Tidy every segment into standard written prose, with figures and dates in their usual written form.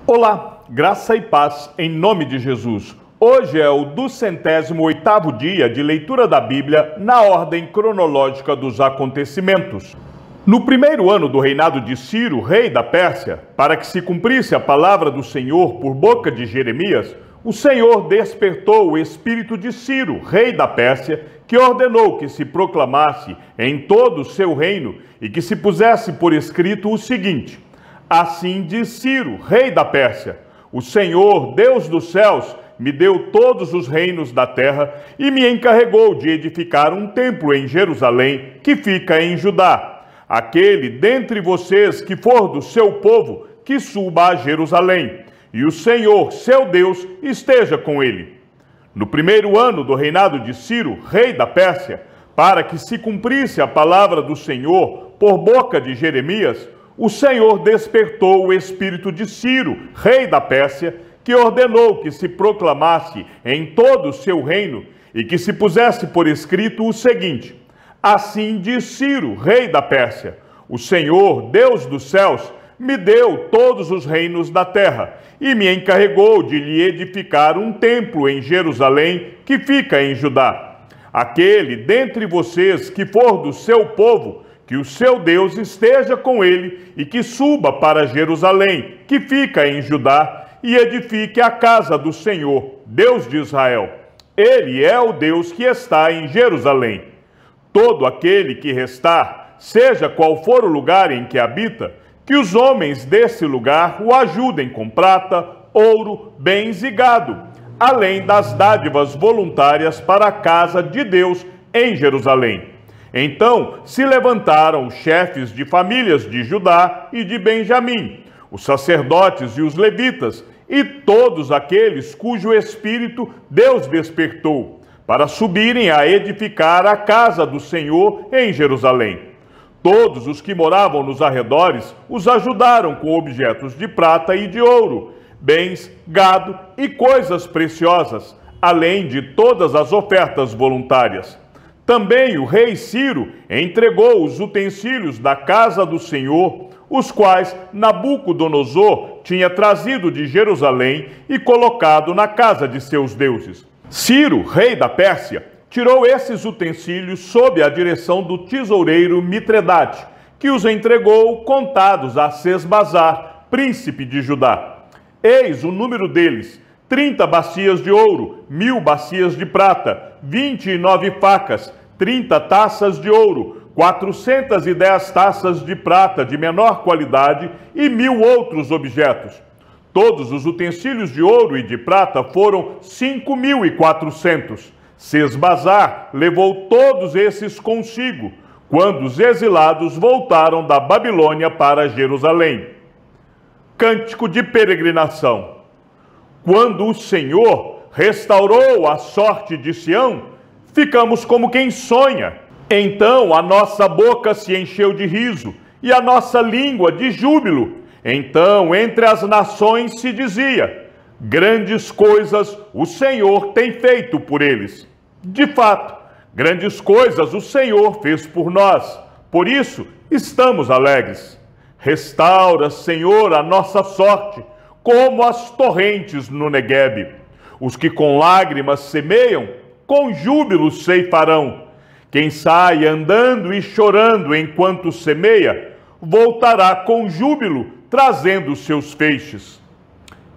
Olá, graça e paz em nome de Jesus. Hoje é o 208º dia de leitura da Bíblia na ordem cronológica dos acontecimentos. No primeiro ano do reinado de Ciro, rei da Pérsia, para que se cumprisse a palavra do Senhor por boca de Jeremias, o Senhor despertou o espírito de Ciro, rei da Pérsia, que ordenou que se proclamasse em todo o seu reino e que se pusesse por escrito o seguinte: assim diz Ciro, rei da Pérsia: o Senhor, Deus dos céus, me deu todos os reinos da terra e me encarregou de edificar um templo em Jerusalém, que fica em Judá. Aquele dentre vocês que for do seu povo, que suba a Jerusalém, e o Senhor, seu Deus, esteja com ele. No primeiro ano do reinado de Ciro, rei da Pérsia, para que se cumprisse a palavra do Senhor por boca de Jeremias, o Senhor despertou o espírito de Ciro, rei da Pérsia, que ordenou que se proclamasse em todo o seu reino e que se pusesse por escrito o seguinte: assim diz Ciro, rei da Pérsia: o Senhor, Deus dos céus, me deu todos os reinos da terra e me encarregou de lhe edificar um templo em Jerusalém, que fica em Judá. Aquele dentre vocês que for do seu povo, que o seu Deus esteja com ele e que suba para Jerusalém, que fica em Judá, e edifique a casa do Senhor, Deus de Israel. Ele é o Deus que está em Jerusalém. Todo aquele que restar, seja qual for o lugar em que habita, que os homens desse lugar o ajudem com prata, ouro, bens e gado, além das dádivas voluntárias para a casa de Deus em Jerusalém. Então se levantaram os chefes de famílias de Judá e de Benjamim, os sacerdotes e os levitas, e todos aqueles cujo espírito Deus despertou, para subirem a edificar a casa do Senhor em Jerusalém. Todos os que moravam nos arredores os ajudaram com objetos de prata e de ouro, bens, gado e coisas preciosas, além de todas as ofertas voluntárias. Também o rei Ciro entregou os utensílios da casa do Senhor, os quais Nabucodonosor tinha trazido de Jerusalém e colocado na casa de seus deuses. Ciro, rei da Pérsia, tirou esses utensílios sob a direção do tesoureiro Mitredate, que os entregou contados a Sesbazar, príncipe de Judá. Eis o número deles: 30 bacias de ouro, 1000 bacias de prata, 29 facas, 30 taças de ouro, 410 taças de prata de menor qualidade e 1000 outros objetos. Todos os utensílios de ouro e de prata foram 5.400. Sesbazar levou todos esses consigo, quando os exilados voltaram da Babilônia para Jerusalém. Cântico de peregrinação. Quando o Senhor restaurou a sorte de Sião, ficamos como quem sonha. Então a nossa boca se encheu de riso e a nossa língua de júbilo. Então entre as nações se dizia: grandes coisas o Senhor tem feito por eles. De fato, grandes coisas o Senhor fez por nós, por isso estamos alegres. Restaura, Senhor, a nossa sorte, como as torrentes no Neguebe. Os que com lágrimas semeiam, com júbilo ceifarão. Quem sai andando e chorando enquanto semeia, voltará com júbilo, trazendo seus feixes.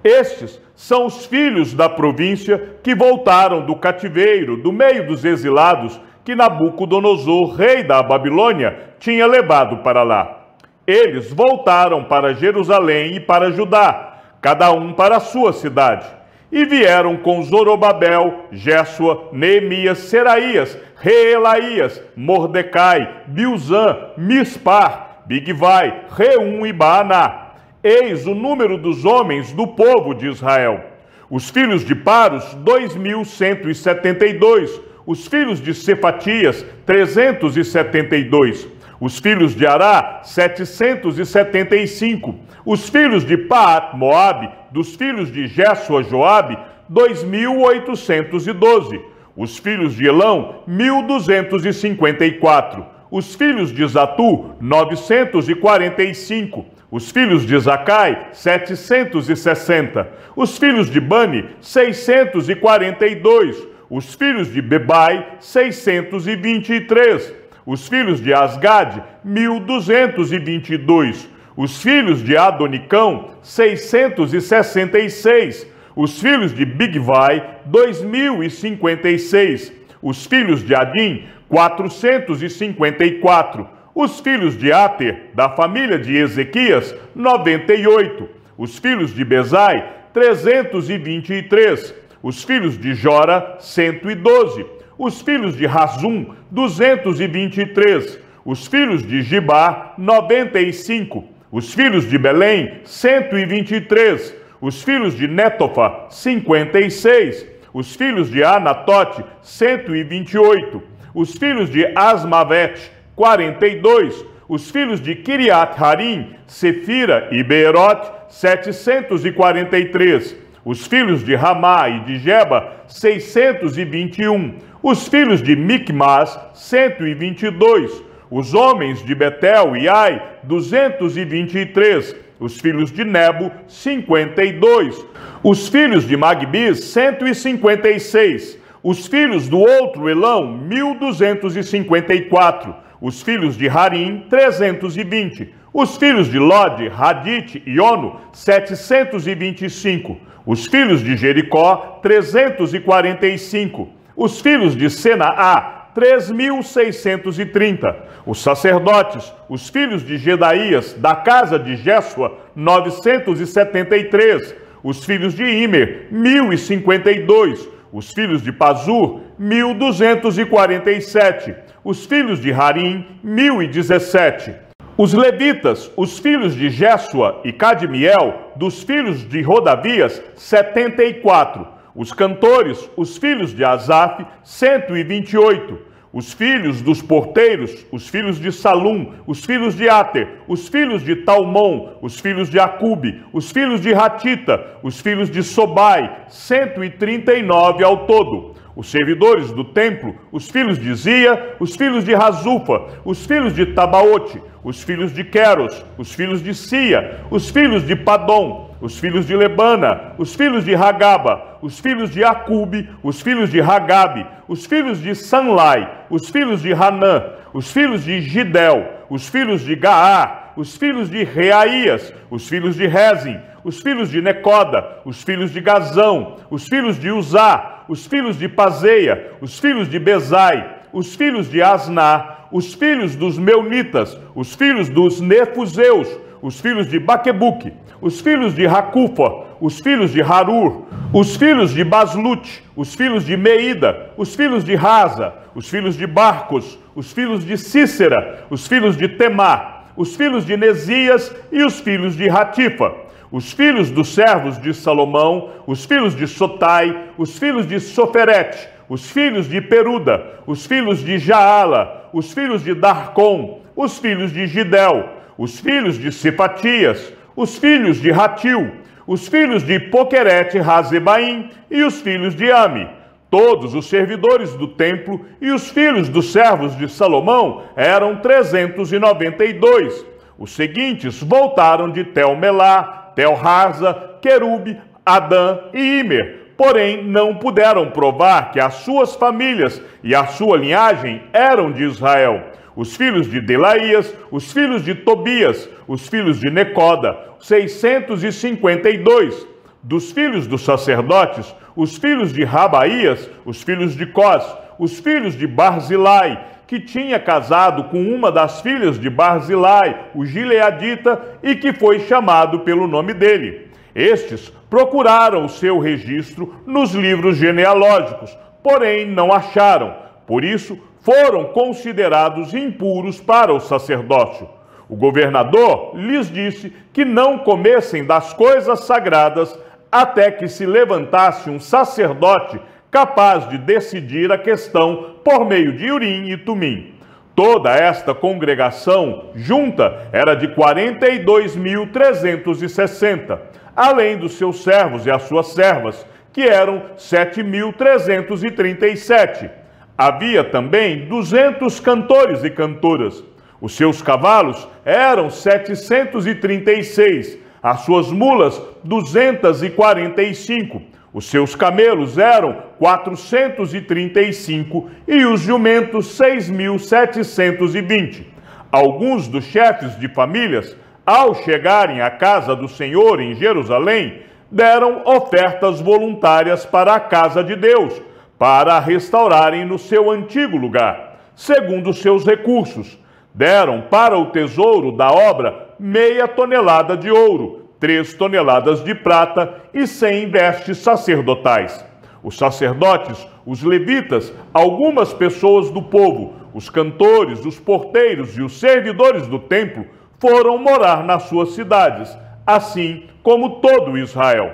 Estes são os filhos da província que voltaram do cativeiro, do meio dos exilados, que Nabucodonosor, rei da Babilônia, tinha levado para lá. Eles voltaram para Jerusalém e para Judá, cada um para a sua cidade. E vieram com Zorobabel, Jésua, Neemias, Seraías, Reelaías, Mordecai, Bilzã, Mispar, Bigvai, Reum e Baaná. Eis o número dos homens do povo de Israel. Os filhos de Paros, 2.172. Os filhos de Cefatias, 372. Os filhos de Ará, 775. Os filhos de Paat-Moabe, dos filhos de Jésua Joabe, 2.812. Os filhos de Elão, 1.254. Os filhos de Zatu, 945. Os filhos de Zacai, 760. Os filhos de Bani, 642. Os filhos de Bebai, 623. Os filhos de Asgade, 1222. Os filhos de Adonicão, 666. Os filhos de Bigvai, 2056. Os filhos de Adim, 454. Os filhos de Ater, da família de Ezequias, 98. Os filhos de Bezai, 323. Os filhos de Jora, 112. Os filhos de Razum, 223. Os filhos de Gibar, 95. Os filhos de Belém, 123. Os filhos de Netofa, 56. Os filhos de Anatote, 128. Os filhos de Asmavete, 42. Os filhos de Kiriat Harim, Sefira e Beerote, 743. Os filhos de Ramá e de Geba, 621. Os filhos de Micmas, 122. Os homens de Betel e Ai, 223. Os filhos de Nebo, 52. Os filhos de Magbis, 156. Os filhos do outro Elão, 1254. Os filhos de Harim, 320. Os filhos de Lod, Hadite e Ono, 725. Os filhos de Jericó, 345. Os filhos de Senaá, 3.630. Os sacerdotes, os filhos de Gedaías, da casa de Jésua, 973. Os filhos de Imer, 1.052. Os filhos de Pazur, 1.247. Os filhos de Harim, 1.017. Os levitas, os filhos de Jésua e Cadmiel, dos filhos de Rodavias, 74. Os cantores, os filhos de Asaf, 128. Os filhos dos porteiros, os filhos de Salum, os filhos de Ater, os filhos de Talmon, os filhos de Acube, os filhos de Ratita, os filhos de Sobai, 139 ao todo. Os servidores do templo, os filhos de Zia, os filhos de Razufa, os filhos de Tabaote, os filhos de Queros, os filhos de Sia, os filhos de Padom, os filhos de Lebana, os filhos de Hagaba, os filhos de Acube, os filhos de Hagabe, os filhos de Sanlai, os filhos de Hanã, os filhos de Gidel, os filhos de Gaar, os filhos de Reaías, os filhos de Rezim, os filhos de Necoda, os filhos de Gazão, os filhos de Uzá, os filhos de Pazeia, os filhos de Bezai, os filhos de Asná, os filhos dos Meunitas, os filhos dos Nefuseus, os filhos de Baquebuque, os filhos de Racufa, os filhos de Harur, os filhos de Baslute, os filhos de Meida, os filhos de Raza, os filhos de Barcos, os filhos de Cícera, os filhos de Temá, os filhos de Nesias e os filhos de Ratifa, os filhos dos servos de Salomão, os filhos de Sotai, os filhos de Soferete, os filhos de Peruda, os filhos de Jaala, os filhos de Darcom, os filhos de Gidel, os filhos de Sefatias, os filhos de Ratil, os filhos de Poquerete Razebaim e os filhos de Ami. Todos os servidores do templo e os filhos dos servos de Salomão eram 392. Os seguintes voltaram de Tel-Melá, Tel-Harza, Querube, Adã e Imer, porém não puderam provar que as suas famílias e a sua linhagem eram de Israel. Os filhos de Delaías, os filhos de Tobias, os filhos de Necoda, 652. Dos filhos dos sacerdotes, os filhos de Rabaías, os filhos de Cós, os filhos de Barzilai, que tinha casado com uma das filhas de Barzilai, o gileadita, e que foi chamado pelo nome dele. Estes procuraram o seu registro nos livros genealógicos, porém não acharam. Por isso, foram considerados impuros para o sacerdócio. O governador lhes disse que não comessem das coisas sagradas até que se levantasse um sacerdote capaz de decidir a questão por meio de Urim e Tumim. Toda esta congregação junta era de 42.360, além dos seus servos e as suas servas, que eram 7.337. Havia também 200 cantores e cantoras. Os seus cavalos eram 736, as suas mulas 245, os seus camelos eram 435 e os jumentos 6.720. Alguns dos chefes de famílias, ao chegarem à casa do Senhor em Jerusalém, deram ofertas voluntárias para a casa de Deus, para a restaurarem no seu antigo lugar, segundo seus recursos. Deram para o tesouro da obra 0,5 tonelada de ouro, 3 toneladas de prata e 100 vestes sacerdotais. Os sacerdotes, os levitas, algumas pessoas do povo, os cantores, os porteiros e os servidores do templo foram morar nas suas cidades, assim como todo Israel.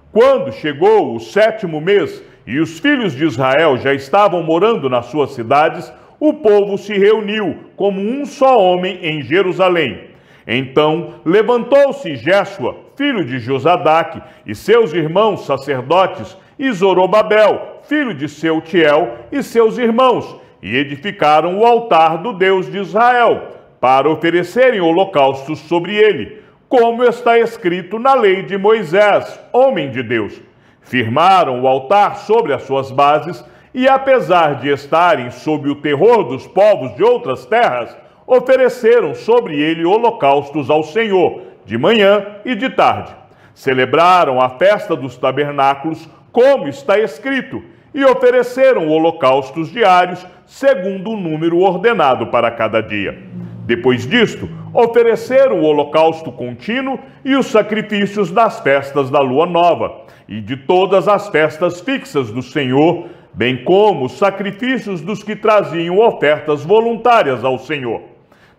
Quando chegou o 7º mês e os filhos de Israel já estavam morando nas suas cidades, o povo se reuniu como um só homem em Jerusalém. Então levantou-se Jésua, filho de Josadaque, e seus irmãos sacerdotes, e Zorobabel, filho de Seutiel, e seus irmãos, e edificaram o altar do Deus de Israel, para oferecerem holocaustos sobre ele, como está escrito na lei de Moisés, homem de Deus. Firmaram o altar sobre as suas bases, e apesar de estarem sob o terror dos povos de outras terras, ofereceram sobre ele holocaustos ao Senhor, de manhã e de tarde. Celebraram a festa dos tabernáculos, como está escrito, e ofereceram holocaustos diários, segundo o número ordenado para cada dia. Depois disto, ofereceram o holocausto contínuo e os sacrifícios das festas da lua nova, e de todas as festas fixas do Senhor, bem como os sacrifícios dos que traziam ofertas voluntárias ao Senhor.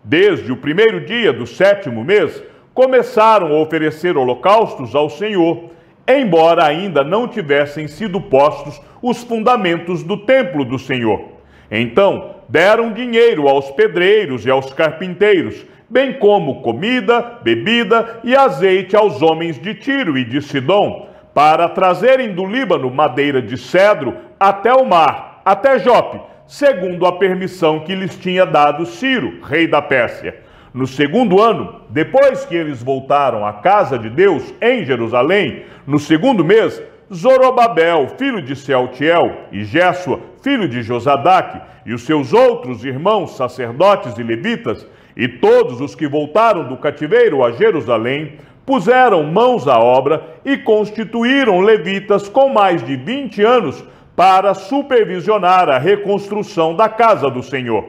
Desde o primeiro dia do 7º mês, começaram a oferecer holocaustos ao Senhor, embora ainda não tivessem sido postos os fundamentos do templo do Senhor. Então, deram dinheiro aos pedreiros e aos carpinteiros, bem como comida, bebida e azeite aos homens de Tiro e de Sidom, para trazerem do Líbano madeira de cedro até o mar, até Jope, segundo a permissão que lhes tinha dado Ciro, rei da Pérsia. No 2º ano, depois que eles voltaram à casa de Deus em Jerusalém, no 2º mês, Zorobabel, filho de Sealtiel, e Jésua, filho de Josadaque, e os seus outros irmãos sacerdotes e levitas, e todos os que voltaram do cativeiro a Jerusalém, puseram mãos à obra e constituíram levitas com mais de 20 anos para supervisionar a reconstrução da casa do Senhor.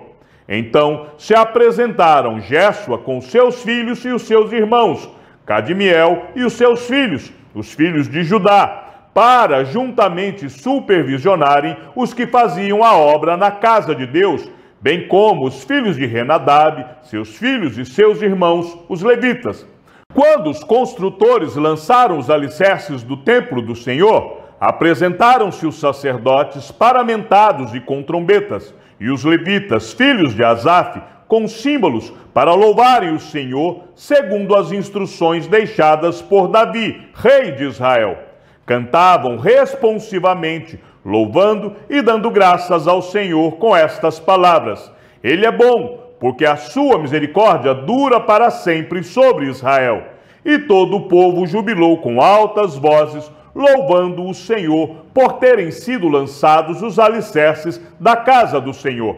Então se apresentaram Jésua com seus filhos e os seus irmãos, Cadmiel e os seus filhos, os filhos de Judá, para juntamente supervisionarem os que faziam a obra na casa de Deus, bem como os filhos de Renadab, seus filhos e seus irmãos, os levitas. Quando os construtores lançaram os alicerces do templo do Senhor, apresentaram-se os sacerdotes paramentados e com trombetas, e os levitas, filhos de Asaf, com símbolos, para louvarem o Senhor, segundo as instruções deixadas por Davi, rei de Israel. Cantavam responsivamente, louvando e dando graças ao Senhor com estas palavras: Ele é bom, porque a sua misericórdia dura para sempre sobre Israel. E todo o povo jubilou com altas vozes, louvando o Senhor por terem sido lançados os alicerces da casa do Senhor.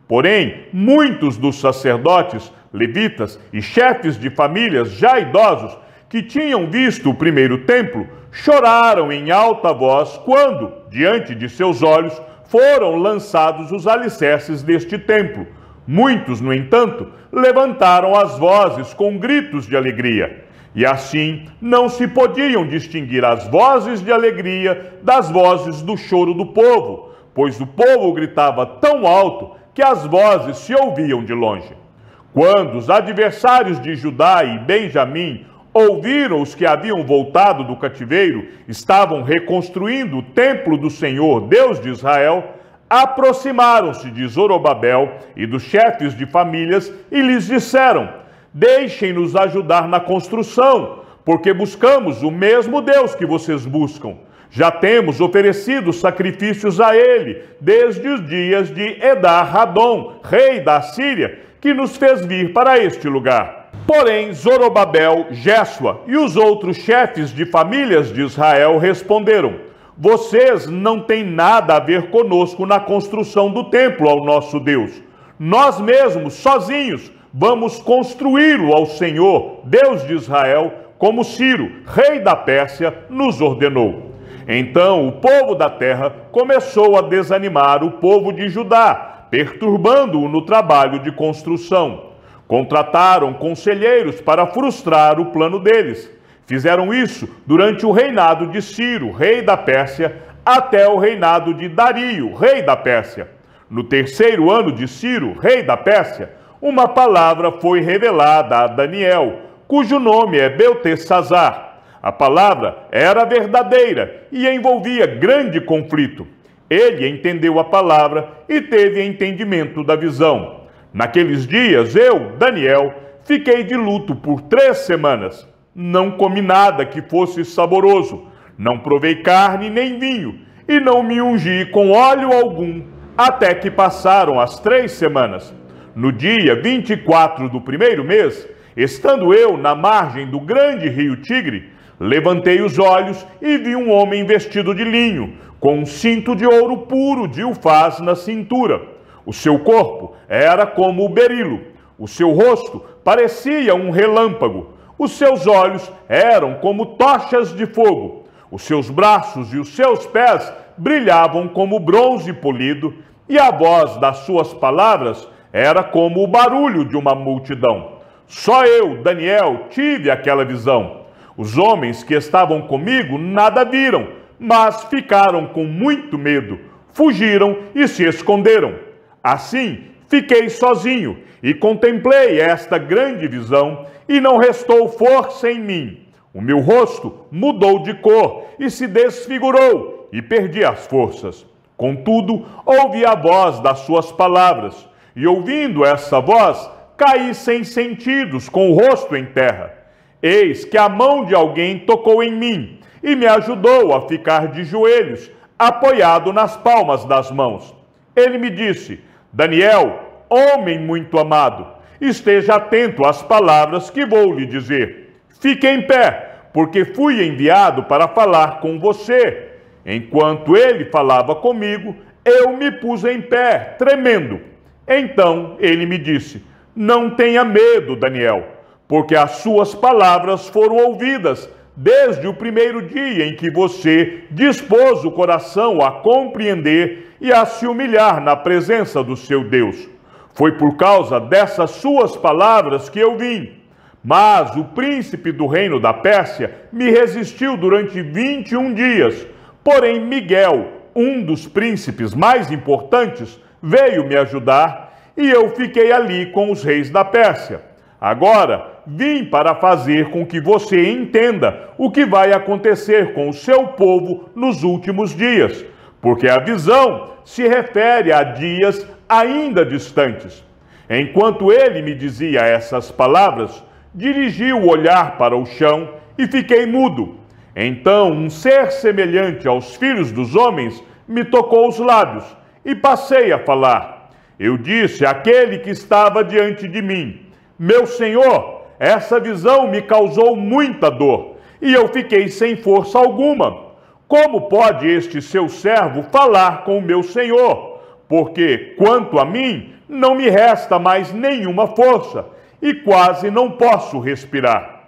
Porém, muitos dos sacerdotes, levitas e chefes de famílias já idosos, que tinham visto o primeiro templo, choraram em alta voz quando, diante de seus olhos, foram lançados os alicerces deste templo. Muitos, no entanto, levantaram as vozes com gritos de alegria. E assim não se podiam distinguir as vozes de alegria das vozes do choro do povo, pois o povo gritava tão alto que as vozes se ouviam de longe. Quando os adversários de Judá e Benjamim ouviram os que haviam voltado do cativeiro, estavam reconstruindo o templo do Senhor, Deus de Israel, aproximaram-se de Zorobabel e dos chefes de famílias e lhes disseram: Deixem-nos ajudar na construção, porque buscamos o mesmo Deus que vocês buscam. Já temos oferecido sacrifícios a ele desde os dias de Edar-Radom, rei da Síria, que nos fez vir para este lugar. Porém, Zorobabel, Jésua e os outros chefes de famílias de Israel responderam: vocês não têm nada a ver conosco na construção do templo ao nosso Deus. Nós mesmos, sozinhos, vamos construí-lo ao Senhor, Deus de Israel, como Ciro, rei da Pérsia, nos ordenou. Então o povo da terra começou a desanimar o povo de Judá, perturbando-o no trabalho de construção. Contrataram conselheiros para frustrar o plano deles. Fizeram isso durante o reinado de Ciro, rei da Pérsia, até o reinado de Dario, rei da Pérsia. No terceiro ano de Ciro, rei da Pérsia, uma palavra foi revelada a Daniel, cujo nome é Beltesazar. A palavra era verdadeira e envolvia grande conflito. Ele entendeu a palavra e teve entendimento da visão. Naqueles dias, eu, Daniel, fiquei de luto por 3 semanas. Não comi nada que fosse saboroso, não provei carne nem vinho, e não me ungi com óleo algum, até que passaram as 3 semanas. No dia 24 do primeiro mês, estando eu na margem do grande rio Tigre, levantei os olhos e vi um homem vestido de linho, com um cinto de ouro puro de Ufaz na cintura. O seu corpo era como o berilo, o seu rosto parecia um relâmpago, os seus olhos eram como tochas de fogo, os seus braços e os seus pés brilhavam como bronze polido, e a voz das suas palavras era como o barulho de uma multidão. Só eu, Daniel, tive aquela visão. Os homens que estavam comigo nada viram, mas ficaram com muito medo, fugiram e se esconderam. Assim, fiquei sozinho e contemplei esta grande visão, e não restou força em mim. O meu rosto mudou de cor e se desfigurou, e perdi as forças. Contudo, ouvi a voz das suas palavras, e ouvindo essa voz, caí sem sentidos, com o rosto em terra. Eis que a mão de alguém tocou em mim, e me ajudou a ficar de joelhos, apoiado nas palmas das mãos. Ele me disse: Daniel, homem muito amado, esteja atento às palavras que vou lhe dizer. Fique em pé, porque fui enviado para falar com você. Enquanto ele falava comigo, eu me pus em pé, tremendo. Então ele me disse: não tenha medo, Daniel, porque as suas palavras foram ouvidas desde o primeiro dia em que você dispôs o coração a compreender e a se humilhar na presença do seu Deus. Foi por causa dessas suas palavras que eu vim. Mas o príncipe do reino da Pérsia me resistiu durante 21 dias. Porém, Miguel, um dos príncipes mais importantes, veio me ajudar e eu fiquei ali com os reis da Pérsia. Agora, vim para fazer com que você entenda o que vai acontecer com o seu povo nos últimos dias, porque a visão se refere a dias ainda distantes. Enquanto ele me dizia essas palavras, dirigi o olhar para o chão e fiquei mudo. Então um ser semelhante aos filhos dos homens me tocou os lábios e passei a falar. Eu disse àquele que estava diante de mim: meu senhor, essa visão me causou muita dor e eu fiquei sem força alguma. Como pode este seu servo falar com o meu senhor? Porque, quanto a mim, não me resta mais nenhuma força e quase não posso respirar.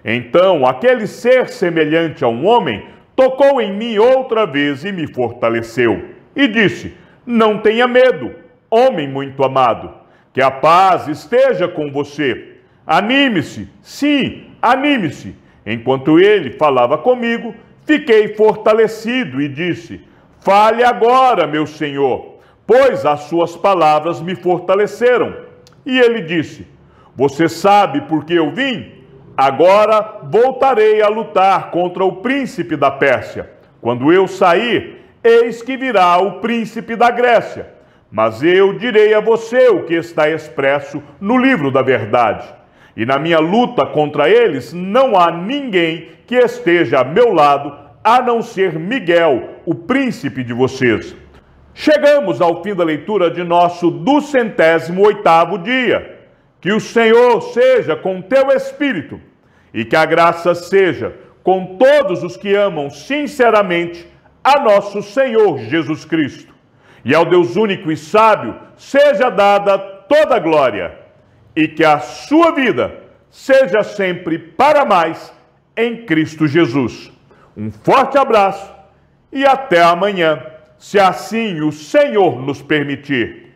Então aquele ser semelhante a um homem tocou em mim outra vez e me fortaleceu. E disse: não tenha medo, homem muito amado, que a paz esteja com você. Anime-se, sim, anime-se. Enquanto ele falava comigo, fiquei fortalecido e disse: fale agora, meu senhor, pois as suas palavras me fortaleceram. E ele disse: você sabe por que eu vim? Agora voltarei a lutar contra o príncipe da Pérsia. Quando eu sair, eis que virá o príncipe da Grécia. Mas eu direi a você o que está expresso no livro da verdade. E na minha luta contra eles não há ninguém que esteja a meu lado, a não ser Miguel, o príncipe de vocês. Chegamos ao fim da leitura de nosso 208º dia. Que o Senhor seja com teu espírito e que a graça seja com todos os que amam sinceramente a nosso Senhor Jesus Cristo. E ao Deus único e sábio seja dada toda a glória e que a sua vida seja sempre para mais em Cristo Jesus. Um forte abraço e até amanhã, se assim o Senhor nos permitir.